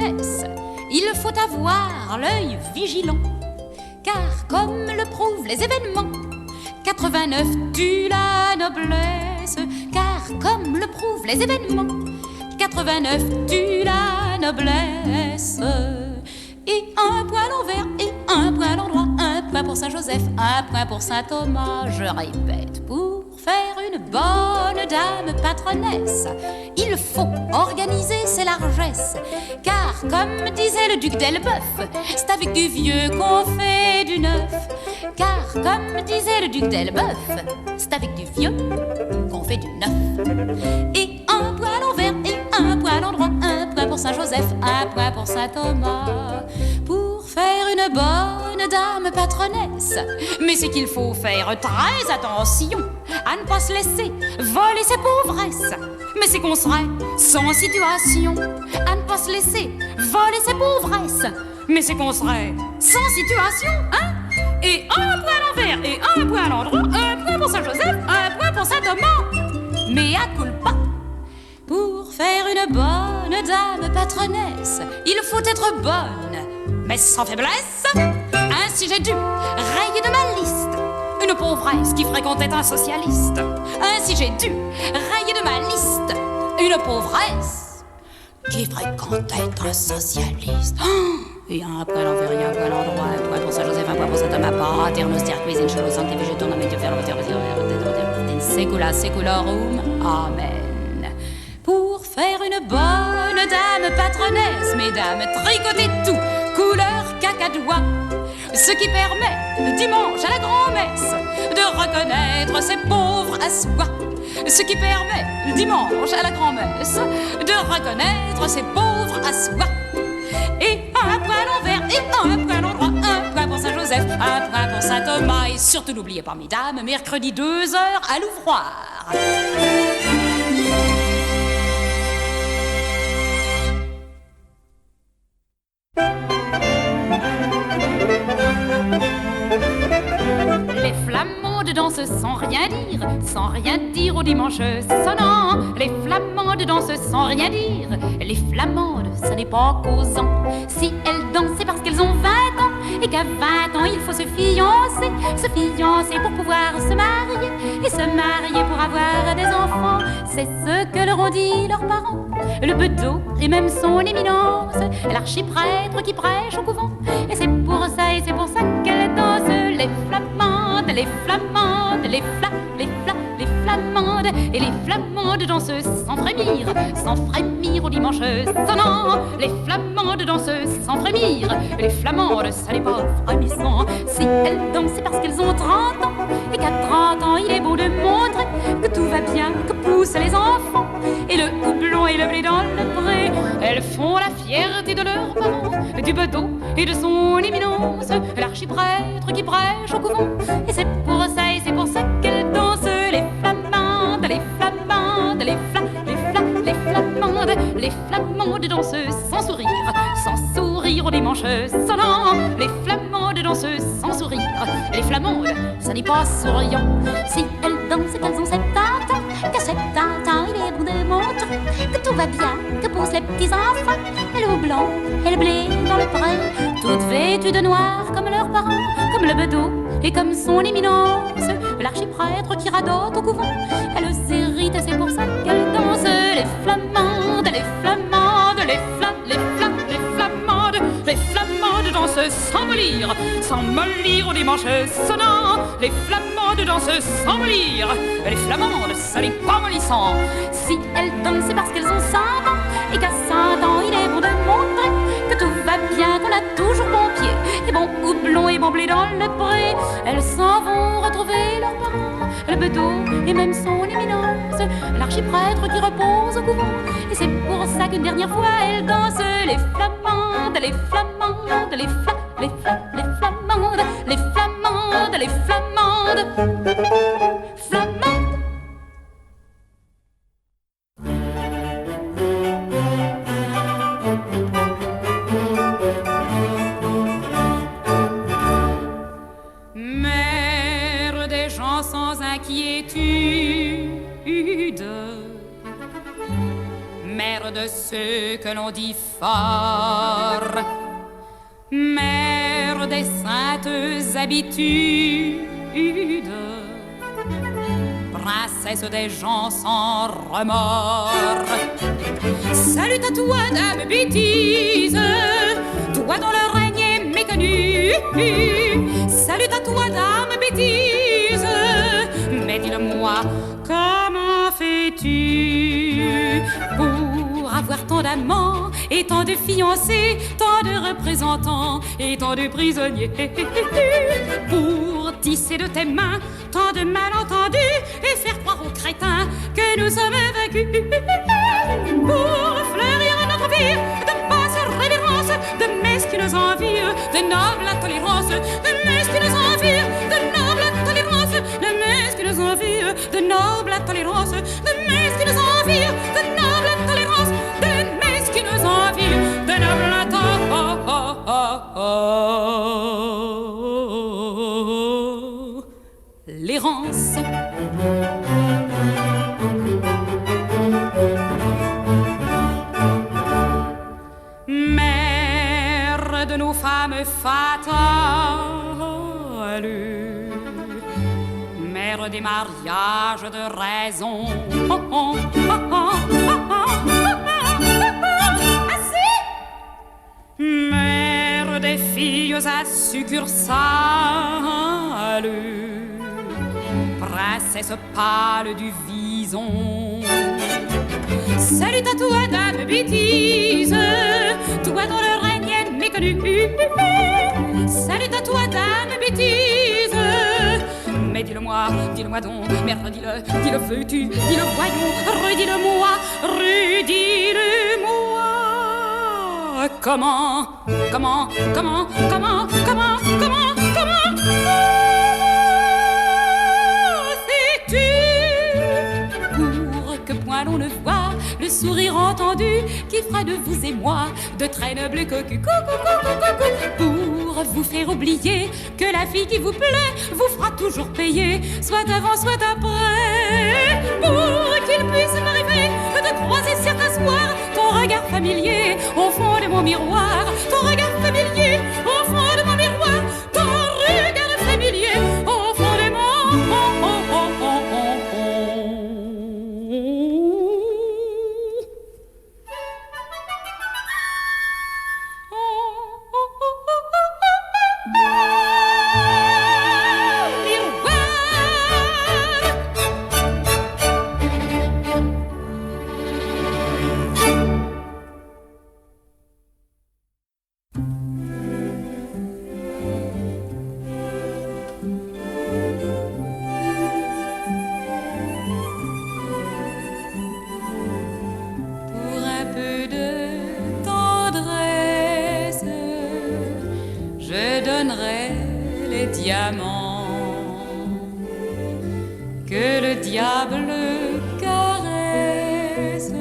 patronesse, il faut avoir l'œil vigilant, car comme le prouvent les événements, 89 tue la noblesse, car comme le prouvent les événements, 89 tue la noblesse. Et un point à l'envers et un point à l'endroit, un point pour Saint-Joseph, un point pour Saint-Thomas. Je répète, pour faire une bonne dame patronesse, il faut organiser ses largesses, car comme disait le duc d'Elbeuf, c'est avec du vieux qu'on fait du neuf. Car comme disait le duc d'Elbeuf, c'est avec du vieux qu'on fait du neuf. Et un point à l'envers et un point à l'endroit, un point pour Saint-Joseph, un point pour Saint-Thomas. Pour faire une bonne dame patronesse, mais c'est qu'il faut faire très attention à ne pas se laisser voler ses pauvresses. Mais c'est qu'on serait sans situation à ne pas se laisser voler ses pauvresses. Mais c'est qu'on serait sans situation, hein? Et un point à l'envers et un point à l'endroit, un point pour Saint-Joseph, un point pour Saint-Thomas. Mais à culpa, pour faire une bonne dame patronesse, il faut être bonne, mais sans faiblesse. Ainsi j'ai dû rayer de ma liste une pauvresse qui fréquentait un socialiste. Ainsi j'ai dû rayer de ma liste une pauvresse qui fréquentait un socialiste. Et un point à l'envers, et un point à l'endroit, un point pour Saint-Joseph, un point pour Saint-Thomas, paternoster, cuisine, chelo, sancti, végétaux, nommé, faire, secula, seculorum, amen. Pour faire une bonne dame patronesse, mesdames, tricotez tout, couleur cacadois, ce qui permet, dimanche à la grand-messe, de reconnaître ces pauvres à soi. Ce qui permet, dimanche à la grand-messe, de reconnaître ces pauvres à soi. Et un point à l'envers et un point à l'endroit, un point pour Saint-Joseph, un point pour Saint-Thomas. Et surtout n'oubliez pas, mesdames, mercredi 2h à l'ouvroir. Les flamandes dansent sans rien dire au dimanche sonnant. Les flamandes dansent sans rien dire. Les flamandes, ça n'est pas causant. Si elles dansent, c'est parce qu'elles ont 20 ans. Et qu'à 20 ans, il faut se fiancer pour pouvoir se marier. Et se marier pour avoir des enfants. C'est ce que leur ont dit leurs parents. Le bedeau et même son éminence, l'archiprêtre qui prêche au couvent. Et c'est pour ça qu'elles dansent. Les flamandes, les flamandes, les flamandes. Et les flamandes dansent sans frémir au dimanche sonnant. Les flamandes dansent sans frémir. Et les flamandes, ça n'est pas frémissant. Si elles dansent, c'est parce qu'elles ont 30 ans. Et qu'à 30 ans, il est beau de montrer que tout va bien, que poussent les enfants. Et le houblon et le blé dans le pré, elles font la fierté de leurs parents, du bedeau et de son éminence, l'archiprêtre qui prêche au couvent. Et c'est pour ça qu'elles dansent. Les flamandes, les flamandes, les flamandes. Les flamandes dansent sans sourire au dimanche sonnant. Les flamandes dansent sans sourire. Et les flamandes, ça n'est pas souriant. Si elles dansent, qu'elles ont 70 ans, qu'à 70 ans, il est bon de montrer que tout va bien, que poussent les petits enfants. Et le blanc et le blé dans le pré, toutes vêtues de noir comme leurs parents, comme le bedeau et comme son éminence, l'archiprêtre qui radote au couvent. Elles s'irritent et c'est pour ça qu'elles dansent. Les flamandes, les flamandes, les flamandes. Les flamandes dansent sans mollir au dimanche sonnant. Les flamandes dansent sans mollir. Les flamandes, ça n'est pas mollissant. Si elles dansent, c'est parce qu'elles ont 100 ans. Et qu'à 100 ans, il est bon de montrer que tout va bien, qu'on a toujours bon pied et bon houblon et bon blé dans le pré. Elles s'en vont retrouver leurs parents, le bedeau et même son éminence, l'archiprêtre qui repose au couvent. Et c'est pour ça qu'une dernière fois elles dansent. Les flamandes, les flamandes, les flamandes, les flamandes, les flamandes, flamandes. Mère des gens sans inquiétude, mère de ceux que l'on dit forts, mère des saintes habitudes, princesse des gens sans remords. Salut à toi, dame bêtise, toi dont le règne est méconnu. Salut à toi, dame bêtise, mais dis-le-moi, comment fais-tu pour avoir tant d'amants et tant de fiancés, tant de représentants et tant de prisonniers, pour tisser de tes mains tant de malentendus et faire croire aux crétins que nous sommes vaincus, pour fleurir notre vie de basse révérence, de mesquines envies, de noble intolérance, de mesquines envies, de noble intolérance, de mesquines envies, de noble intolérance, de mesquines envies, de noble intolérance, de mesquines envies, de noble intolérance. Mère de nos femmes fatales, mère des mariages de raison, mère des filles à succursale, princesse pâle du vison. Salut à toi, dame bêtise, toi dont le règne est méconnu. Salut à toi, dame bêtise, mais dis-le-moi donc, merde, dis-le veux-tu, dis-le voyons, redis-le-moi, redis-le-moi. Comment l'on ne voit le sourire entendu qui fera de vous et moi de très nobles cocus, pour vous faire oublier que la fille qui vous plaît vous fera toujours payer, soit avant, soit après, pour qu'il puisse m'arriver de croiser certains soirs ton regard familier au fond de mon miroir, ton regard familier au fond de mon miroir, ton regard familier au fond de mon que le diable caresse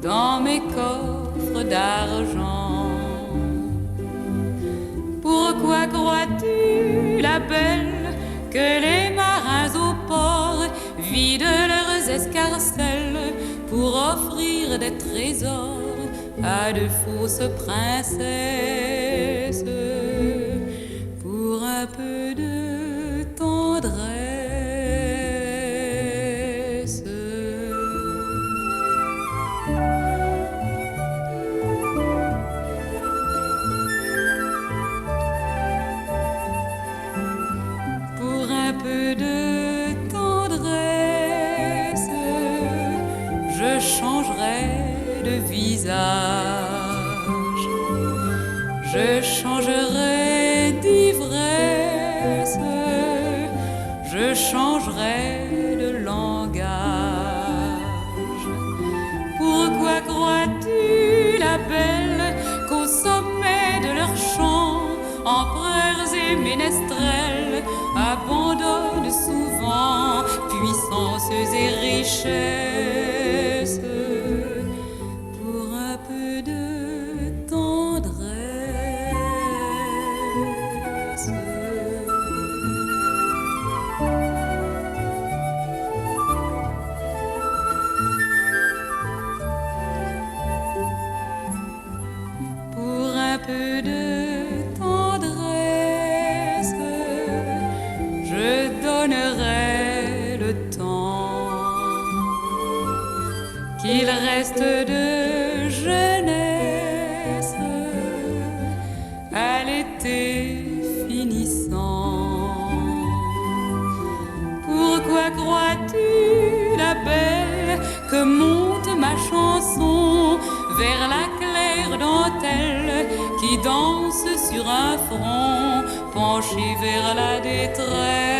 dans mes coffres d'argent. Pourquoi crois-tu, la belle, que les marins au port vident leurs escarcelles pour offrir des trésors à de fausses princesses? Pour un peu de tendresse. Pour un peu de tendresse, je changerai de visage, je changerai d'ivresse, je changerai de langage. Pourquoi crois-tu, la belle, qu'au sommet de leur chant, empereurs et ménestrels abandonnent souvent puissances et richesses pour un peu de tendresse? que monte ma chanson vers la claire dentelle qui danse sur un front penché vers la détresse.